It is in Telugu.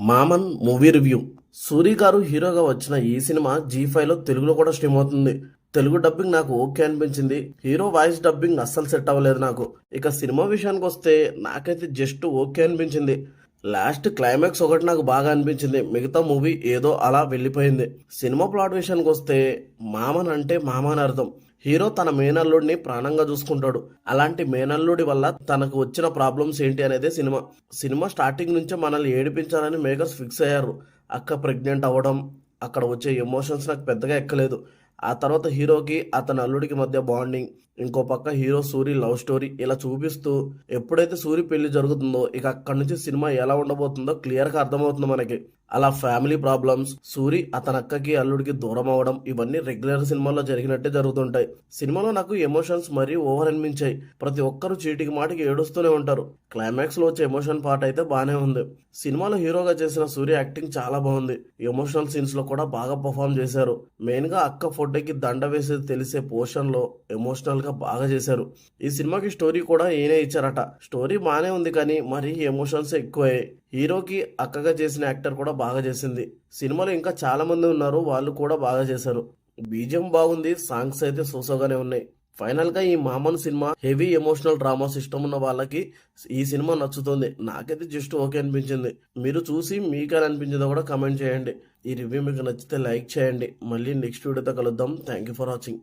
మామన్ మూవీ రివ్యూ. సూరి గారు హీరోగా వచ్చిన ఈ సినిమా జీ5లో తెలుగులో కూడా స్ట్రీమ్ అవుతుంది. తెలుగు డబ్బింగ్ నాకు ఓకే అనిపించింది. హీరో వాయిస్ డబ్బింగ్ అస్సలు సెట్ అవ్వలేదు నాకు. ఇక సినిమా విషయానికి వస్తే నాకైతే జస్ట్ ఓకే అనిపించింది. లాస్ట్ క్లైమాక్స్ ఒకటి నాకు బాగా అనిపించింది. మిగతా మూవీ ఏదో అలా వెళ్ళిపోయింది. సినిమా ప్లాట్ విషయానికి వస్తే మామన్ అంటే మామ అని అర్థం. హీరో తన మేనల్లుడిని ప్రాణంగా చూసుకుంటాడు. అలాంటి మేనల్లుడి వల్ల తనకు వచ్చిన ప్రాబ్లమ్స్ ఏంటి అనేది సినిమా స్టార్టింగ్ నుంచే మనల్ని ఏడిపించాలని మేకర్స్ ఫిక్స్ అయ్యారు. అక్క ప్రెగ్నెంట్ అవ్వడం, అక్కడ వచ్చే ఎమోషన్స్ నాకు పెద్దగా ఎక్కలేదు. ఆ తర్వాత హీరోకి అతని అల్లుడికి మధ్య బాండింగ్, ఇంకో పక్క హీరో సూరి లవ్ స్టోరీ ఇలా చూపిస్తూ ఎప్పుడైతే సూరి పెళ్లి జరుగుతుందో ఇక అక్కడి నుంచి సినిమా ఎలా ఉండబోతుందో క్లియర్గా అర్థమవుతుంది మనకి. అలా ఫ్యామిలీ ప్రాబ్లమ్స్, సూరి అతని అక్కకి అల్లుడికి దూరం అవ్వడం ఇవన్నీ రెగ్యులర్ సినిమాల్లో జరిగినట్టే జరుగుతుంటాయి. సినిమాలో నాకు ఎమోషన్స్ మరీ ఓవర్ అనిపించాయి. ప్రతి ఒక్కరూ చీటికి మాటికి ఏడుస్తూనే ఉంటారు. క్లైమాక్స్ లో వచ్చే ఎమోషన్ పార్ట్ అయితే బాగానే ఉంది. సినిమాలో హీరోగా చేసిన సూర్య యాక్టింగ్ చాలా బాగుంది. ఎమోషనల్ సీన్స్ లో కూడా బాగా పర్ఫామ్ చేశారు. మెయిన్ గా అక్క ఫోటోకి దండ వేసేది తెలిసే పోర్షన్ లో ఎమోషనల్ గా బాగా చేశారు. ఈ సినిమాకి స్టోరీ కూడా ఈయనే ఇచ్చారట. స్టోరీ బాగానే ఉంది కానీ మరీ ఎమోషన్స్ ఎక్కువయ్యాయి. హీరోకి అక్కగా చేసిన యాక్టర్ కూడా బాగా చేసింది. సినిమాలో ఇంకా చాలా మంది ఉన్నారు, వాళ్ళు కూడా బాగా చేశారు. బీజిఎం బాగుంది, సాంగ్స్ అయితే సోసోగానే ఉన్నాయి. ఫైనల్ గా ఈ మామన్ సినిమా హెవీ ఎమోషనల్ డ్రామాస్ ఇష్టం ఉన్న వాళ్ళకి ఈ సినిమా నచ్చుతుంది. నాకైతే జస్ట్ ఓకే అనిపించింది. మీరు చూసి మీకు అనిపించిందో కూడా కమెంట్ చేయండి. ఈ రివ్యూ మీకు నచ్చితే లైక్ చేయండి. మళ్ళీ నెక్స్ట్ వీడియోతో కలుద్దాం. Thank you for watching.